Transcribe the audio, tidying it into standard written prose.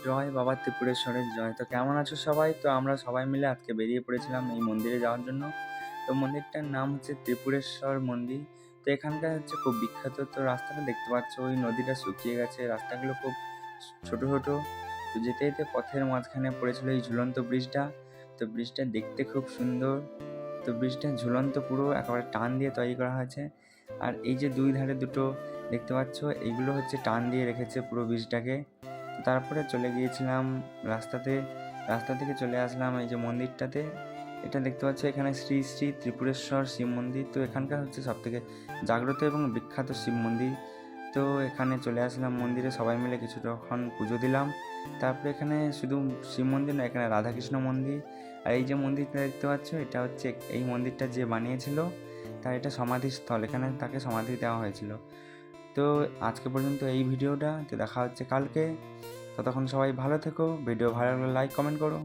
জয় বাবা ত্রিপুরেশ্বরের জয়। তো কেমন আছো সবাই? তো আমরা সবাই মিলে আজকে বেরিয়ে পড়েছিলাম এই মন্দিরে যাওয়ার জন্য। তো মন্দিরটার নাম হচ্ছে ত্রিপুরেশ্বর মন্দির। তো এখানকার হচ্ছে খুব বিখ্যাত। তো রাস্তাটা দেখতে পাচ্ছ, ওই নদীটা শুকিয়ে গেছে, রাস্তাগুলো খুব ছোট ছোট। তো যেতে যেতে পথের মাঝখানে পড়েছিল এই ঝুলন্ত ব্রিজটা। তো ব্রিজটা দেখতে খুব সুন্দর। তো ব্রিজটা ঝুলন্ত, পুরো একেবারে টান দিয়ে তৈরি করা হয়েছে। আর এই যে দুই ধারে দুটো দেখতে পাচ্ছ, এইগুলো হচ্ছে টান দিয়ে রেখেছে পুরো ব্রিজটাকে। তো তারপরে চলে গিয়েছিলাম রাস্তা থেকে চলে আসলাম এই যে মন্দিরটাতে। এটা দেখতে পাচ্ছ, এখানে শ্রী শ্রী ত্রিপুরেশ্বর শিব মন্দির। তো এখানকার হচ্ছে সবথেকে জাগ্রত এবং বিখ্যাত শিব মন্দির। তো এখানে চলে আসলাম মন্দিরে, সবাই মিলে কিছুক্ষণ পুজো দিলাম। তারপরে এখানে শুধু শিব মন্দির না, এখানে রাধাকৃষ্ণ মন্দির। আর এই যে মন্দিরটা দেখতে পাচ্ছ, এটা হচ্ছে এই মন্দিরটা যে বানিয়েছিল তার এটা সমাধিস্থল, এখানে তাকে সমাধি দেওয়া হয়েছিল। তো আজকে পর্যন্ত এই ভিডিওটা, তো দেখা হচ্ছে কালকে। ততক্ষণ সবাই ভালো থেকো। ভিডিও ভালো লাগলে লাইক কমেন্ট করো।